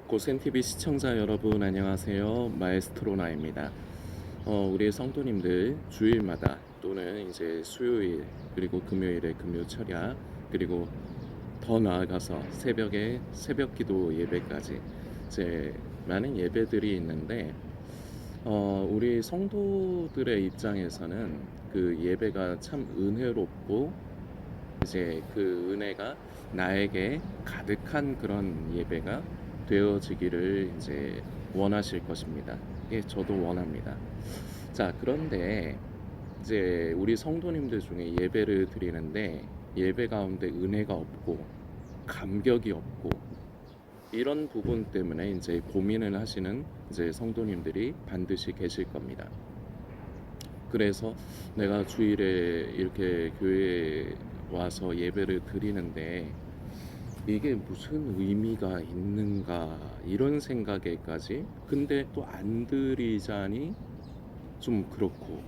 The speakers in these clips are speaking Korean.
고센TV 시청자 여러분 안녕하세요. 마에스트로나입니다. 우리 성도님들 주일마다 또는 이제 수요일 그리고 금요일에 금요 철야 그리고 더 나아가서 새벽에 새벽 기도 예배까지 이제 많은 예배들이 있는데 우리 성도들의 입장에서는 그 예배가 참 은혜롭고 이제 그 은혜가 나에게 가득한 그런 예배가 되어지기를 이제 원하실 것입니다. 예, 저도 원합니다. 자, 그런데 이제 우리 성도님들 중에 예배를 드리는데 예배 가운데 은혜가 없고 감격이 없고 이런 부분 때문에 이제 고민을 하시는 이제 성도님들이 반드시 계실 겁니다. 그래서 내가 주일에 이렇게 교회에 와서 예배를 드리는데 이게 무슨 의미가 있는가 이런 생각에까지 근데 또 안 드리자니 좀 그렇고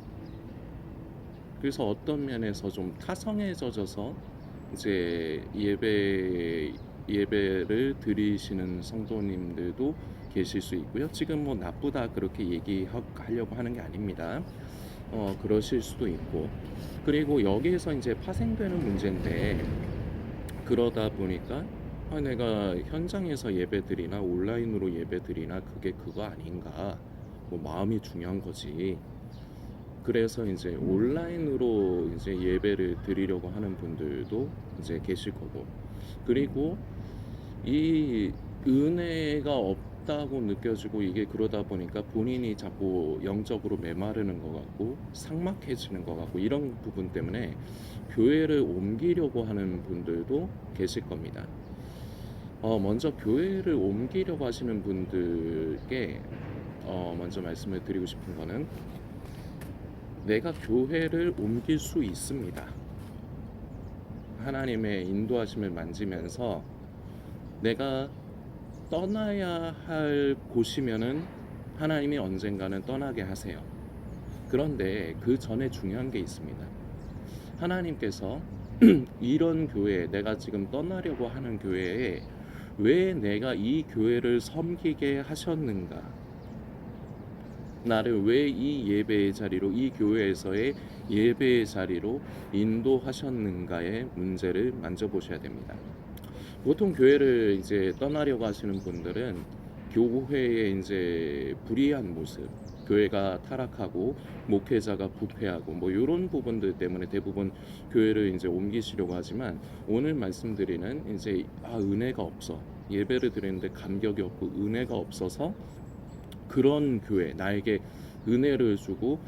그래서 어떤 면에서 좀 타성에 젖어서 이제 예배를 드리시는 성도님들도 계실 수 있고요. 지금 뭐 나쁘다 그렇게 얘기하려고 하는 게 아닙니다. 그러실 수도 있고 그리고 여기에서 이제 파생되는 문제인데 그러다 보니까 내가 현장에서 예배드리나 온라인으로 예배드리나 그게 그거 아닌가 뭐 마음이 중요한 거지. 그래서 이제 온라인으로 이제 예배를 드리려고 하는 분들도 이제 계실 거고 그리고 이 은혜가 없다고 느껴지고 이게 그러다 보니까 본인이 자꾸 영적으로 메마르는 것 같고 삭막해지는 것 같고 이런 부분 때문에 교회를 옮기려고 하는 분들도 계실 겁니다. 먼저 교회를 옮기려고 하시는 분들께 먼저 말씀을 드리고 싶은 거는 내가 교회를 옮길 수 있습니다. 하나님의 인도하심을 만지면서 내가 떠나야 할 곳이면은 하나님이 언젠가는 떠나게 하세요. 그런데 그 전에 중요한 게 있습니다. 하나님께서 이런 교회, 내가 지금 떠나려고 하는 교회에 왜 내가 이 교회를 섬기게 하셨는가? 나를 왜 이 예배의 자리로, 이 교회에서의 예배의 자리로 인도하셨는가의 문제를 만져보셔야 됩니다. 보통 교회를 이제 떠나려고 하시는 분들은 교회의 이제 불의한 모습, 교회가 타락하고 목회자가 부패하고 뭐 이런 부분들 때문에 대부분 교회를 이제 옮기시려고 하지만 오늘 말씀드리는 이제 은혜가 없어 예배를 드리는데 감격이 없고 은혜가 없어서 그런 교회 나에게 은혜를 주고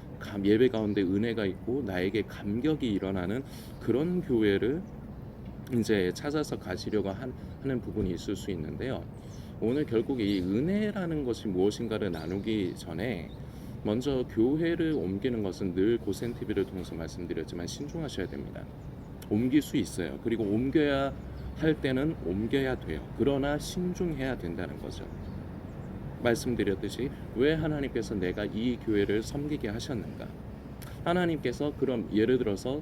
예배 가운데 은혜가 있고 나에게 감격이 일어나는 그런 교회를 이제 찾아서 가시려고 하는 부분이 있을 수 있는데요. 오늘 결국 이 은혜라는 것이 무엇인가를 나누기 전에 먼저 교회를 옮기는 것은 늘 고센TV를 통해서 말씀드렸지만 신중하셔야 됩니다. 옮길 수 있어요. 그리고 옮겨야 할 때는 옮겨야 돼요. 그러나 신중해야 된다는 거죠. 말씀드렸듯이 왜 하나님께서 내가 이 교회를 섬기게 하셨는가? 하나님께서 그럼 예를 들어서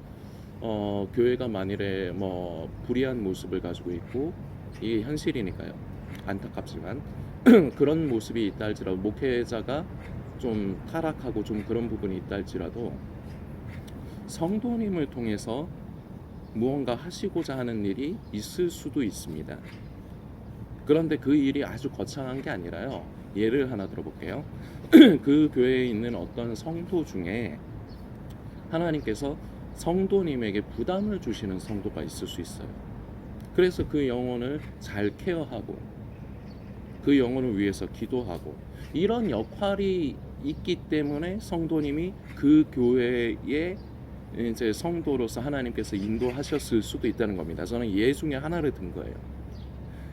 교회가 만일에 뭐 불의한 모습을 가지고 있고 이게 현실이니까요. 안타깝지만 그런 모습이 있다 할지라도 목회자가 좀 타락하고 좀 그런 부분이 있다 할지라도 성도님을 통해서 무언가 하시고자 하는 일이 있을 수도 있습니다. 그런데 그 일이 아주 거창한 게 아니라요. 예를 하나 들어볼게요. 그 교회에 있는 어떤 성도 중에 하나님께서 성도님에게 부담을 주시는 성도가 있을 수 있어요. 그래서 그 영혼을 잘 케어하고 그 영혼을 위해서 기도하고 이런 역할이 있기 때문에 성도님이 그 교회의 이제 성도로서 하나님께서 인도하셨을 수도 있다는 겁니다. 저는 예 중에 하나를 든 거예요.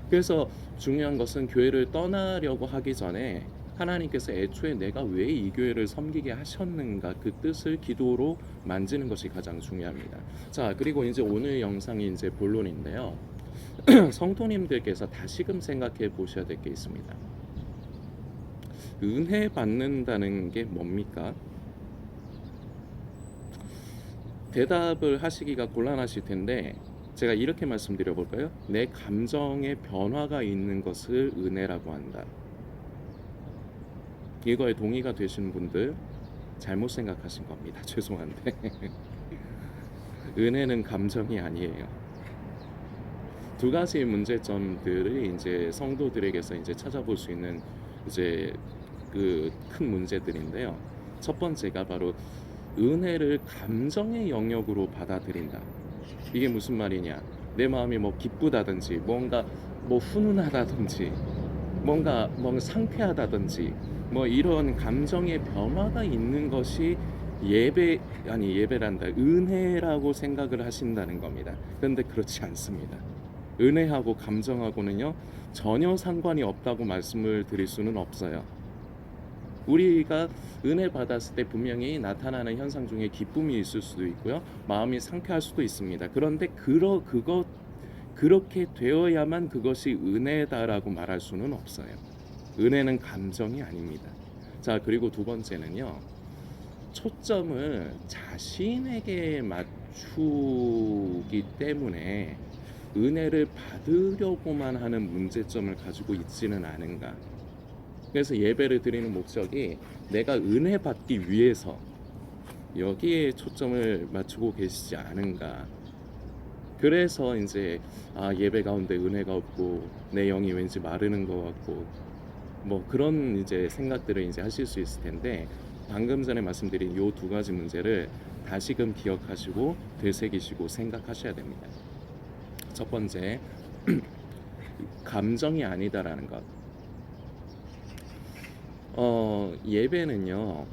그래서 중요한 것은 교회를 떠나려고 하기 전에 하나님께서 애초에 내가 왜 이 교회를 섬기게 하셨는가 그 뜻을 기도로 만지는 것이 가장 중요합니다. 자, 그리고 이제 오늘 영상이 이제 본론인데요. 성도님들께서 다시금 생각해 보셔야 될 게 있습니다. 은혜 받는다는 게 뭡니까? 대답을 하시기가 곤란하실 텐데 제가 이렇게 말씀드려 볼까요? 내 감정의 변화가 있는 것을 은혜라고 한다. 이거에 동의가 되시는 분들 잘못 생각하신 겁니다. 죄송한데 은혜는 감정이 아니에요. 두 가지 문제점들을 이제 성도들에게서 이제 찾아볼 수 있는 이제 그 큰 문제들인데요. 첫 번째가 바로 은혜를 감정의 영역으로 받아들인다. 이게 무슨 말이냐? 내 마음이 뭐 기쁘다든지 뭔가 뭐 훈훈하다든지 뭔가 상쾌하다든지 뭐 이런 감정의 변화가 있는 것이 예배란다. 은혜라고 생각을 하신다는 겁니다. 그런데 그렇지 않습니다. 은혜하고 감정하고는요 전혀 상관이 없다고 말씀을 드릴 수는 없어요. 우리가 은혜 받았을 때 분명히 나타나는 현상 중에 기쁨이 있을 수도 있고요, 마음이 상쾌할 수도 있습니다. 그런데 그렇게 되어야만 그것이 은혜다라고 말할 수는 없어요. 은혜는 감정이 아닙니다. 자, 그리고 두 번째는요, 초점을 자신에게 맞추기 때문에 은혜를 받으려고만 하는 문제점을 가지고 있지는 않은가. 그래서 예배를 드리는 목적이 내가 은혜 받기 위해서 여기에 초점을 맞추고 계시지 않은가. 그래서 이제 예배 가운데 은혜가 없고 내 영이 왠지 마르는 것 같고 뭐 그런 이제 생각들을 이제 하실 수 있을 텐데, 방금 전에 말씀드린 요 두 가지 문제를 다시금 기억하시고 되새기시고 생각하셔야 됩니다. 첫 번째, 감정이 아니다라는 것. 예배는요,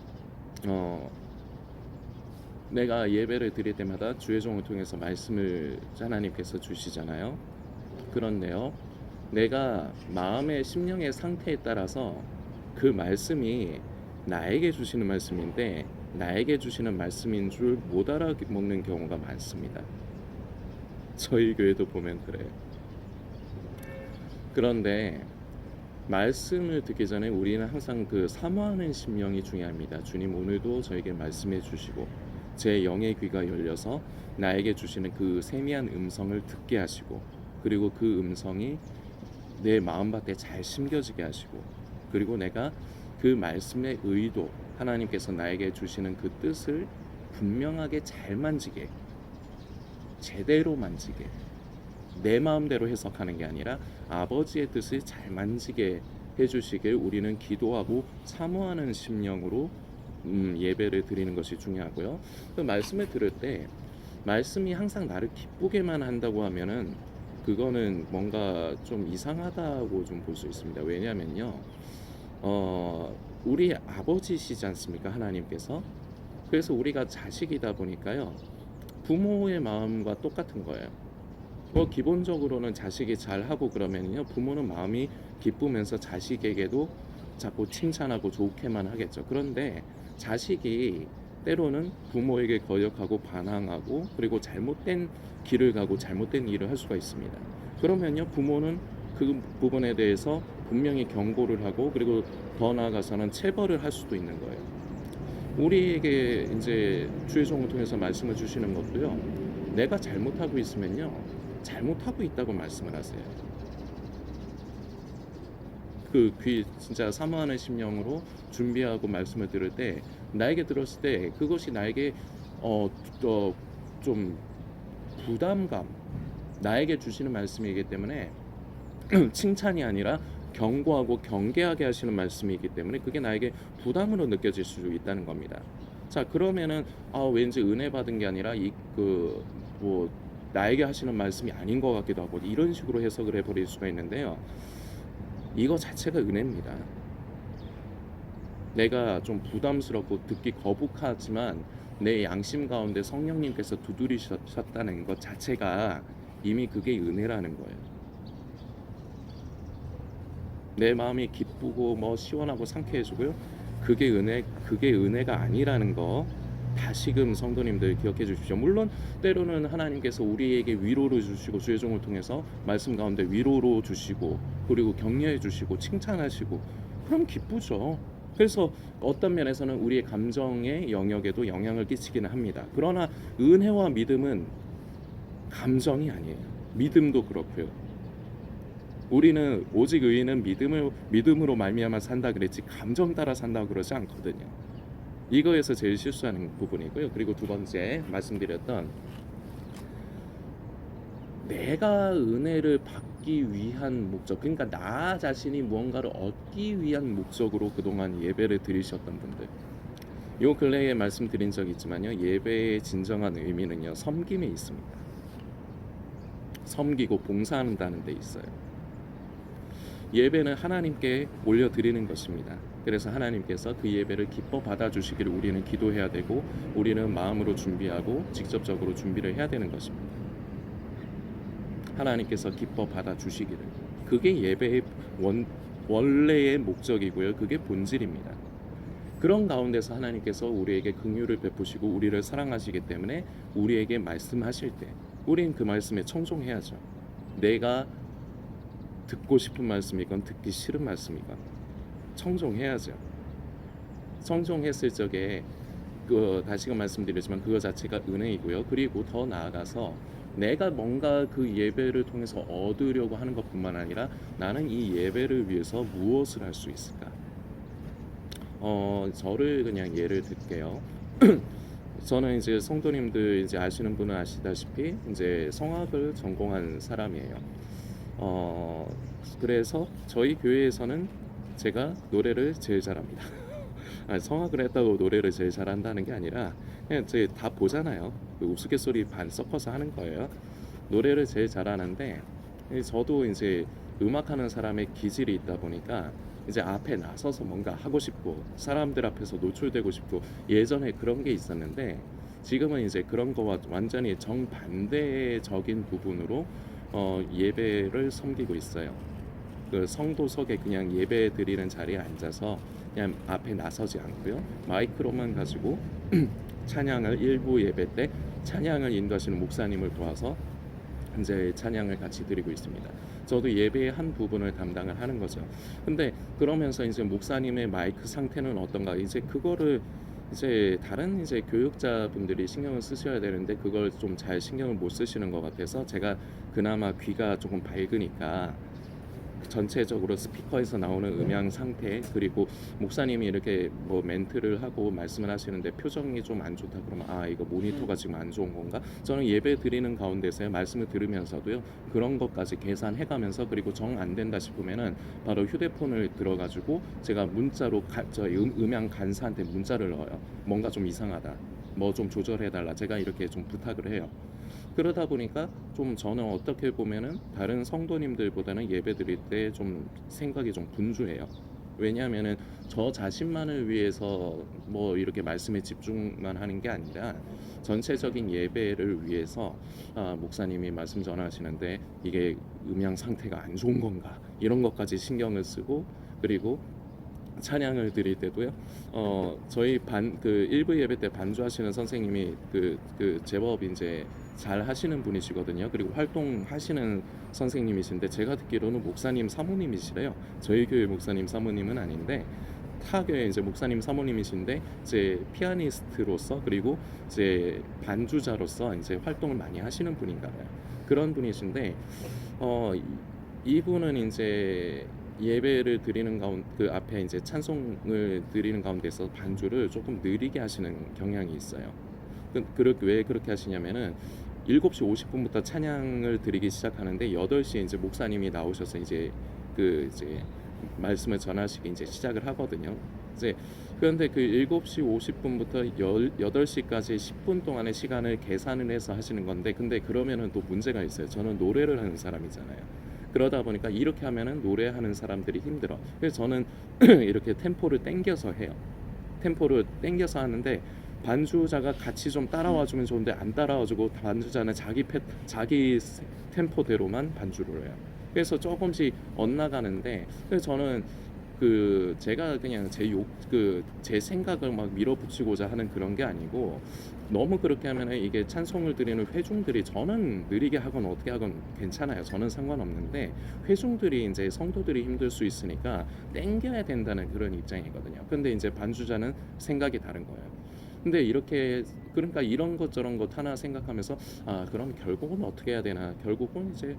내가 예배를 드릴 때마다 주의 종을 통해서 말씀을 하나님께서 주시잖아요. 그런데요, 내가 마음의 심령의 상태에 따라서 그 말씀이 나에게 주시는 말씀인데 나에게 주시는 말씀인 줄 못 알아먹는 경우가 많습니다. 저희 교회도 보면 그래요. 그런데 말씀을 듣기 전에 우리는 항상 그 사모하는 심령이 중요합니다. 주님, 오늘도 저에게 말씀해 주시고 제 영의 귀가 열려서 나에게 주시는 그 세미한 음성을 듣게 하시고, 그리고 그 음성이 내 마음밭에 잘 심겨지게 하시고, 그리고 내가 그 말씀의 의도, 하나님께서 나에게 주시는 그 뜻을 분명하게 잘 만지게, 제대로 만지게, 내 마음대로 해석하는 게 아니라 아버지의 뜻을 잘 만지게 해주시길 우리는 기도하고 사모하는 심령으로 예배를 드리는 것이 중요하고요. 그 말씀을 들을 때 말씀이 항상 나를 기쁘게만 한다고 하면은 그거는 뭔가 좀 이상하다고 좀 볼 수 있습니다. 왜냐하면요, 우리 아버지시지 않습니까, 하나님께서. 그래서 우리가 자식이다 보니까요, 부모의 마음과 똑같은 거예요. 기본적으로는 자식이 잘하고 그러면요, 부모는 마음이 기쁘면서 자식에게도 자꾸 칭찬하고 좋게만 하겠죠. 그런데 자식이 때로는 부모에게 거역하고 반항하고 그리고 잘못된 길을 가고 잘못된 일을 할 수가 있습니다. 그러면요, 부모는 그 부분에 대해서 분명히 경고를 하고 그리고 더 나아가서는 체벌을 할 수도 있는 거예요. 우리에게 이제 주의 종을 통해서 말씀을 주시는 것도요, 내가 잘못하고 있으면요, 잘못하고 있다고 말씀을 하세요. 그 귀 진짜 사모하는 심령으로 준비하고 말씀을 들을 때, 나에게 들었을 때 그것이 나에게 좀 부담감, 나에게 주시는 말씀이기 때문에 칭찬이 아니라 경고하고 경계하게 하시는 말씀이기 때문에 그게 나에게 부담으로 느껴질 수 있다는 겁니다. 자, 그러면은 왠지 은혜 받은 게 아니라 뭐 나에게 하시는 말씀이 아닌 것 같기도 하고 이런 식으로 해석을 해버릴 수가 있는데요, 이거 자체가 은혜입니다. 내가 좀 부담스럽고 듣기 거북하지만 내 양심 가운데 성령님께서 두드리셨다는 것 자체가 이미 그게 은혜라는 거예요. 내 마음이 기쁘고 뭐 시원하고 상쾌해지고요, 그게 은혜가 아니라는 거 다시금 성도님들 기억해 주십시오. 물론 때로는 하나님께서 우리에게 위로를 주시고 주의 종을 통해서 말씀 가운데 위로로 주시고 그리고 격려해 주시고 칭찬하시고 그럼 기쁘죠. 그래서 어떤 면에서는 우리의 감정의 영역에도 영향을 끼치기는 합니다. 그러나 은혜와 믿음은 감정이 아니에요. 믿음도 그렇고요. 우리는 오직 의인은 믿음으로 말미암아 산다 그랬지 감정 따라 산다고 그러지 않거든요. 이거에서 제일 실수하는 부분이고요. 그리고 두 번째 말씀드렸던 내가 은혜를 받기 위한 목적, 그러니까 나 자신이 무언가를 얻기 위한 목적으로 그동안 예배를 드리셨던 분들, 요 근래에 말씀드린 적이 있지만요, 예배의 진정한 의미는요 섬김에 있습니다. 섬기고 봉사한다는 데 있어요. 예배는 하나님께 올려드리는 것입니다. 그래서 하나님께서 그 예배를 기뻐 받아주시기를 우리는 기도해야 되고, 우리는 마음으로 준비하고 직접적으로 준비를 해야 되는 것입니다. 하나님께서 기뻐 받아주시기를, 그게 예배의 원래의 목적이고요. 그게 본질입니다. 그런 가운데서 하나님께서 우리에게 긍휼을 베푸시고 우리를 사랑하시기 때문에 우리에게 말씀하실 때 우린 그 말씀에 청종해야죠. 내가 듣고 싶은 말씀이건 듣기 싫은 말씀이건 청종해야죠. 청종했을 적에 다시금 말씀드리지만 그거 자체가 은혜이고요. 그리고 더 나아가서 내가 뭔가 그 예배를 통해서 얻으려고 하는 것뿐만 아니라 나는 이 예배를 위해서 무엇을 할 수 있을까? 저를 그냥 예를 들게요. 저는 이제 성도님들 이제 아시는 분은 아시다시피 이제 성악을 전공한 사람이에요. 그래서 저희 교회에서는 제가 노래를 제일 잘합니다. 성악을 했다고 노래를 제일 잘한다는 게 아니라 그냥 이제 다 보잖아요. 그 우스갯소리 반 섞어서 하는 거예요. 노래를 제일 잘하는데 저도 이제 음악하는 사람의 기질이 있다 보니까 이제 앞에 나서서 뭔가 하고 싶고 사람들 앞에서 노출되고 싶고 예전에 그런 게 있었는데 지금은 이제 그런 거와 완전히 정반대적인 부분으로 예배를 섬기고 있어요. 그 성도석에 그냥 예배 드리는 자리에 앉아서 그냥 앞에 나서지 않고요. 마이크로만 가지고 찬양을 일부 예배 때 찬양을 인도하시는 목사님을 도와서 이제 찬양을 같이 드리고 있습니다. 저도 예배의 한 부분을 담당을 하는 거죠. 근데 그러면서 이제 목사님의 마이크 상태는 어떤가, 이제 그거를 이제 다른 이제 교육자분들이 신경을 쓰셔야 되는데 그걸 좀 잘 신경을 못 쓰시는 것 같아서 제가 그나마 귀가 조금 밝으니까 전체적으로 스피커에서 나오는 음향 상태, 그리고 목사님이 이렇게 뭐 멘트를 하고 말씀을 하시는데 표정이 좀 안 좋다 그러면 이거 모니터가 지금 안 좋은 건가? 저는 예배 드리는 가운데서 말씀을 들으면서도요 그런 것까지 계산해가면서, 그리고 정 안 된다 싶으면은 바로 휴대폰을 들어가지고 제가 문자로 음향 간사한테 문자를 넣어요. 뭔가 좀 이상하다, 뭐 좀 조절해달라, 제가 이렇게 좀 부탁을 해요. 그러다 보니까 좀 저는 어떻게 보면은 다른 성도님들보다는 예배 드릴 때 좀 생각이 좀 분주해요. 왜냐하면은 저 자신만을 위해서 뭐 이렇게 말씀에 집중만 하는 게 아니라 전체적인 예배를 위해서 목사님이 말씀 전하시는데 이게 음향 상태가 안 좋은 건가, 이런 것까지 신경을 쓰고, 그리고 찬양을 드릴 때도요. 저희 일부 예배 때 반주하시는 선생님이 제법 이제 잘 하시는 분이시거든요. 그리고 활동하시는 선생님이신데 제가 듣기로는 목사님 사모님이시래요. 저희 교회 목사님 사모님은 아닌데 타 교회 이제 목사님 사모님이신데 이제 피아니스트로서 그리고 이제 반주자로서 이제 활동을 많이 하시는 분인가 봐요. 그런 분이신데 이분은 이제 예배를 드리는 그 앞에 이제 찬송을 드리는 가운데서 반주를 조금 느리게 하시는 경향이 있어요. 왜 그렇게 하시냐면은 7시 50분부터 찬양을 드리기 시작하는데 8시에 이제 목사님이 나오셔서 이제 이제 말씀을 전하시기 이제 시작을 하거든요. 그런데 그 7시 50분부터 8시까지 10분 동안의 시간을 계산을 해서 하시는 건데, 근데 그러면은 또 문제가 있어요. 저는 노래를 하는 사람이잖아요. 그러다 보니까 이렇게 하면은 노래하는 사람들이 힘들어. 그래서 저는 이렇게 템포를 땡겨서 해요. 템포를 땡겨서 하는데 반주자가 같이 좀 따라와주면 좋은데 안 따라와주고 반주자는 자기 템포대로만 반주를 해요. 그래서 조금씩 엇나가는데, 그래서 저는 제가 그냥 제 생각을 막 밀어붙이고자 하는 그런 게 아니고, 너무 그렇게 하면 이게 찬송을 드리는 회중들이, 저는 느리게 하건 어떻게 하건 괜찮아요. 저는 상관없는데 회중들이 이제 성도들이 힘들 수 있으니까 땡겨야 된다는 그런 입장이거든요. 근데 이제 반주자는 생각이 다른 거예요. 근데 이렇게 그러니까 이런 것 저런 것 하나 생각하면서 그럼 결국은 어떻게 해야 되나? 결국은 이제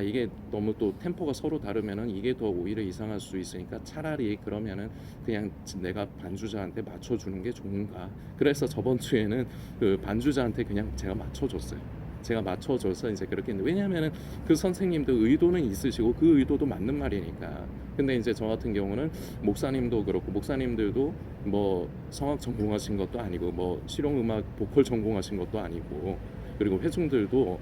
이게 너무 또 템포가 서로 다르면은 이게 더 오히려 이상할 수 있으니까 차라리 그러면은 그냥 내가 반주자한테 맞춰주는 게 좋은가? 그래서 저번 주에는 그 반주자한테 그냥 제가 맞춰줬어요. 제가 맞춰줘서 이제 그렇게 했는데 왜냐하면은 그 선생님도 의도는 있으시고 그 의도도 맞는 말이니까. 근데 이제 저 같은 경우는 목사님도 그렇고 목사님들도 뭐 성악 전공하신 것도 아니고 뭐 실용음악 보컬 전공하신 것도 아니고 그리고 회중들도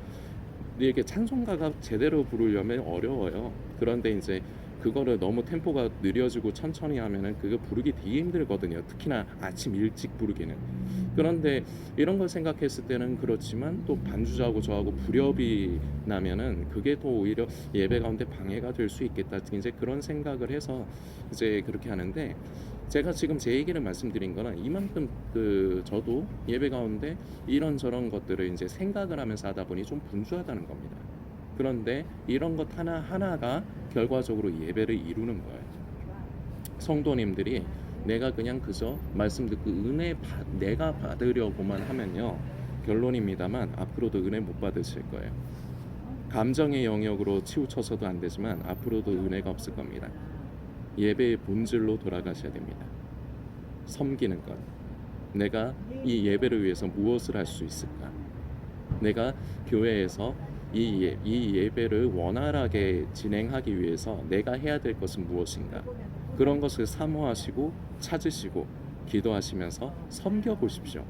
이렇게 찬송가가 제대로 부르려면 어려워요. 그런데 이제 그거를 너무 템포가 느려지고 천천히 하면은 그거 부르기 되게 힘들거든요. 특히나 아침 일찍 부르기는. 그런데 이런 걸 생각했을 때는 그렇지만 또 반주자하고 저하고 불협이 나면은 그게 더 오히려 예배 가운데 방해가 될 수 있겠다. 이제 그런 생각을 해서 이제 그렇게 하는데 제가 지금 제 얘기를 말씀드린 거는 이만큼 저도 예배 가운데 이런저런 것들을 이제 생각을 하면서 하다 보니 좀 분주하다는 겁니다. 그런데 이런 것 하나하나가 결과적으로 예배를 이루는 거예요. 성도님들이 내가 그냥 그저 말씀 듣고 내가 받으려고만 하면요. 결론입니다만 앞으로도 은혜 못 받으실 거예요. 감정의 영역으로 치우쳐서도 안 되지만 앞으로도 은혜가 없을 겁니다. 예배의 본질로 돌아가셔야 됩니다. 섬기는 것. 내가 이 예배를 위해서 무엇을 할 수 있을까? 내가 교회에서 이 예배를 원활하게 진행하기 위해서 내가 해야 될 것은 무엇인가? 그런 것을 사모하시고 찾으시고 기도하시면서 섬겨 보십시오.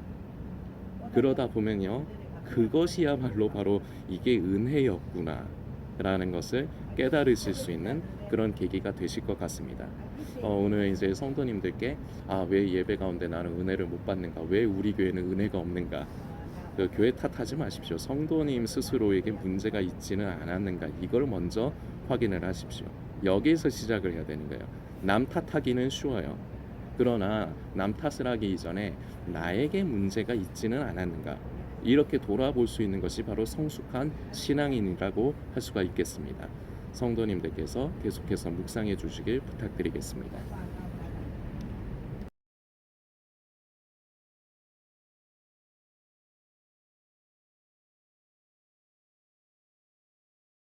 그러다 보면요. 그것이야말로 바로 이게 은혜였구나 라는 것을 깨달으실 수 있는 그런 계기가 되실 것 같습니다. 오늘 이제 성도님들께 왜 예배 가운데 나는 은혜를 못 받는가? 왜 우리 교회는 은혜가 없는가? 그 교회 탓하지 마십시오. 성도님 스스로에게 문제가 있지는 않았는가? 이걸 먼저 확인을 하십시오. 여기에서 시작을 해야 되는 거예요. 남 탓하기는 쉬워요. 그러나 남 탓을 하기 이전에 나에게 문제가 있지는 않았는가? 이렇게 돌아볼 수 있는 것이 바로 성숙한 신앙인이라고 할 수가 있겠습니다. 성도님들께서 계속해서 묵상해 주시길 부탁드리겠습니다.